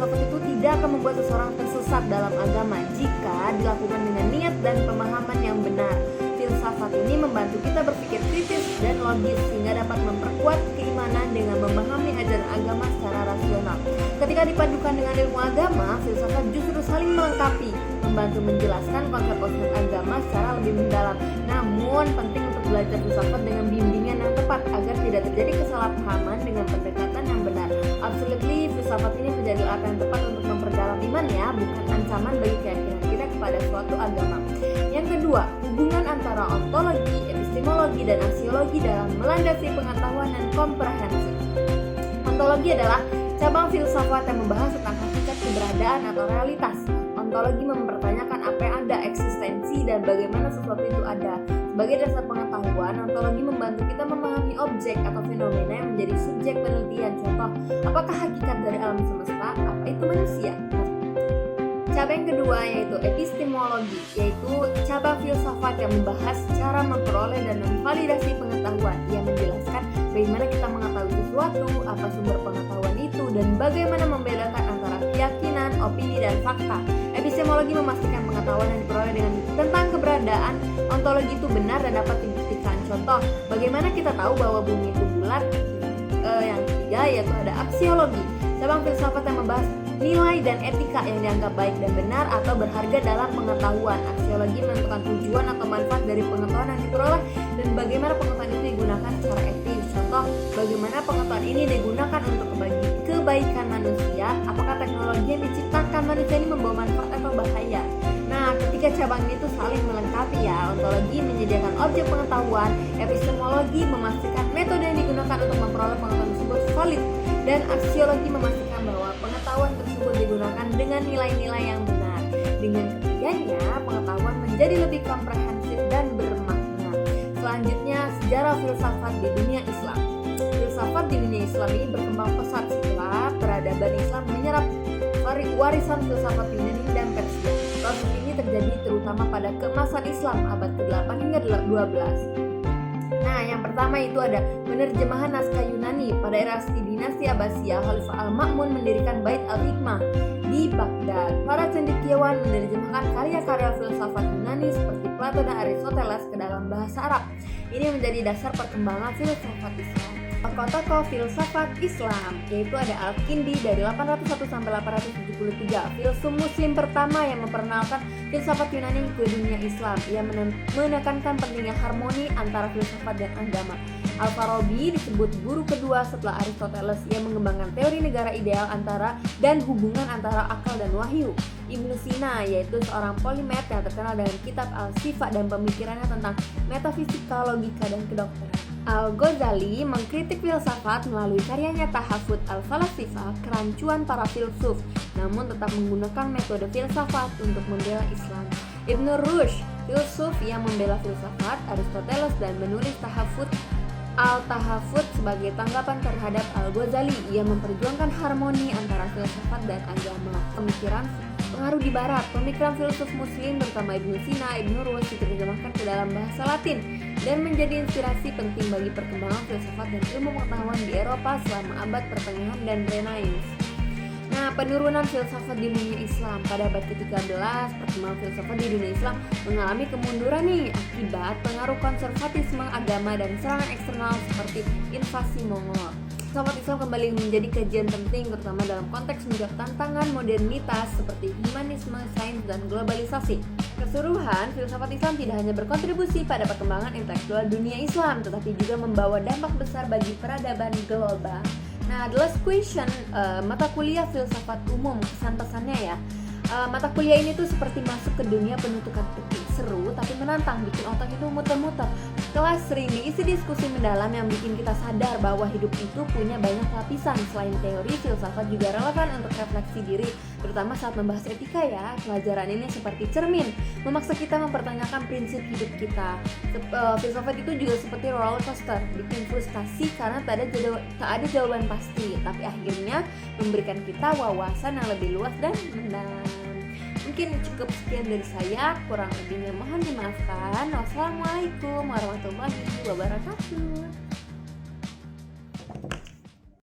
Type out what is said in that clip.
filsafat itu tidak akan membuat seseorang tersesat dalam agama jika dilakukan dengan niat dan pemahaman yang benar. Filsafat ini membantu kita berpikir kritis dan logis sehingga dapat memperkuat keimanan dengan memahami ajaran agama secara rasional. Ketika dipadukan dengan ilmu agama, filsafat justru saling melengkapi, membantu menjelaskan konsep-konsep agama secara lebih mendalam. Namun penting untuk belajar filsafat dengan bimbingan yang tepat agar tidak terjadi kesalahpahaman dengan pendekatan yang benar. Absolutely, filsafat ini menjadi alat yang tepat untuk memperdalam iman ya, bukan ancaman bagi keyakinan kita kepada suatu agama. Yang kedua, hubungan antara ontologi, epistemologi, dan aksiologi dalam melandasi pengetahuan dan komprehensif. Ontologi adalah cabang filsafat yang membahas tentang hakikat keberadaan atau realitas. Ontologi mempertanyakan apa yang ada, eksistensi, dan bagaimana sesuatu itu ada. Sebagai dasar pengetahuan, ontologi membantu kita memahami objek atau fenomena yang menjadi subjek penelitian. Contoh, apakah hakikat dari alam semesta? Apa itu manusia? Cabang kedua yaitu epistemologi, yaitu cabang filsafat yang membahas cara memperoleh dan memvalidasi pengetahuan. Ia menjelaskan bagaimana kita mengetahui sesuatu, apa sumber pengetahuan itu, dan bagaimana membedakan antara keyakinan, opini, dan fakta. Epistemologi memastikan pengetahuan yang diperoleh dengan tentang keberadaan ontologi itu benar dan dapat dibuktikan. Contoh, bagaimana kita tahu bahwa bumi itu bulat? Yang ketiga yaitu ada aksiologi, cabang filsafat yang membahas nilai dan etika yang dianggap baik dan benar atau berharga dalam pengetahuan. Aksiologi menentukan tujuan atau manfaat dari pengetahuan yang diperoleh dan bagaimana pengetahuan itu digunakan secara etis. Contoh, bagaimana pengetahuan ini digunakan untuk kebaikan manusia, apakah teknologi yang diciptakan manusia ini membawa manfaat atau bahaya. Nah, ketika cabang itu saling melengkapi ya, ontologi menyediakan objek pengetahuan, epistemologi memastikan metode yang digunakan untuk memperoleh pengetahuan tersebut valid, dan aksiologi memastikan bahwa pengetahuan tersebut digunakan dengan nilai-nilai yang benar. Dengan ketiganya, pengetahuan menjadi lebih komprehensif dan bermakna. Selanjutnya, sejarah filsafat di dunia Islam. Filsafat di dunia Islam ini berkembang pesat setelah peradaban Islam menyerap warisan filsafat Yunani dan Persia. Proses ini terjadi terutama pada keemasan Islam abad ke-8 hingga 12. Nah, yang pertama itu ada penerjemahan naskah Yunani. Pada era dinasti Abbasiyah, Khalifah Al-Ma'mun mendirikan Bait Al-Hikmah di Baghdad. Para cendekiawan menerjemahkan karya-karya filsafat Yunani seperti Plato dan Aristoteles ke dalam bahasa Arab. Ini menjadi dasar perkembangan filsafat Islam. Tokoh-tokoh filsafat Islam yaitu ada Al-Kindi dari 801 sampai 873, filsuf muslim pertama yang memperkenalkan filsafat Yunani ke dunia Islam. Ia menekankan pentingnya harmoni antara filsafat dan agama. Al-Farabi disebut guru kedua setelah Aristoteles. Ia mengembangkan teori negara ideal dan hubungan antara akal dan wahyu. Ibnu Sina yaitu seorang polimet yang terkenal dengan kitab Al-Sifa dan pemikirannya tentang metafisika, logika, dan kedokteran. Al-Ghazali mengkritik filsafat melalui karyanya Tahafut Al-Falasifah, kerancuan para filsuf, namun tetap menggunakan metode filsafat untuk membela Islam. Ibnu Rushd, filsuf yang membela filsafat Aristoteles dan menulis Tahafut Al-Tahafut sebagai tanggapan terhadap Al-Ghazali. Ia memperjuangkan harmoni antara filsafat dan agama. Pemikiran pengaruh di barat, pemikiran filsuf muslim terutama Ibnu Sina, Ibnu Rushd diterjemahkan ke dalam bahasa Latin dan menjadi inspirasi penting bagi perkembangan filsafat dan ilmu pengetahuan di Eropa selama abad pertengahan dan Renaissance. Nah, penurunan filsafat di dunia Islam pada abad ke-13, perkembangan filsafat di dunia Islam mengalami kemunduran nih akibat pengaruh konservatisme agama dan serangan eksternal seperti invasi Mongol. Filsafat Islam kembali menjadi kajian penting terutama dalam konteks menjawab tantangan modernitas seperti humanisme, sains, dan globalisasi. Keseluruhan, filsafat Islam tidak hanya berkontribusi pada perkembangan intelektual dunia Islam, tetapi juga membawa dampak besar bagi peradaban global. Nah, the last question, mata kuliah filsafat umum, kesan-pesannya ya. Mata kuliah ini tuh seperti masuk ke dunia penuh teka-teki, seru tapi menantang, bikin otak itu muter-muter. Kelas sering diisi diskusi mendalam yang bikin kita sadar bahwa hidup itu punya banyak lapisan. Selain teori, filsafat juga relevan untuk refleksi diri, terutama saat membahas etika ya. Pelajaran ini seperti cermin, memaksa kita mempertanyakan prinsip hidup kita. Filsafat itu juga seperti roller coaster, bikin frustasi karena tak ada jawaban pasti, tapi akhirnya memberikan kita wawasan yang lebih luas dan mendalam. Mungkin cukup sekian dari saya, kurang lebihnya mohon dimaafkan. Wassalamualaikum warahmatullahi wabarakatuh.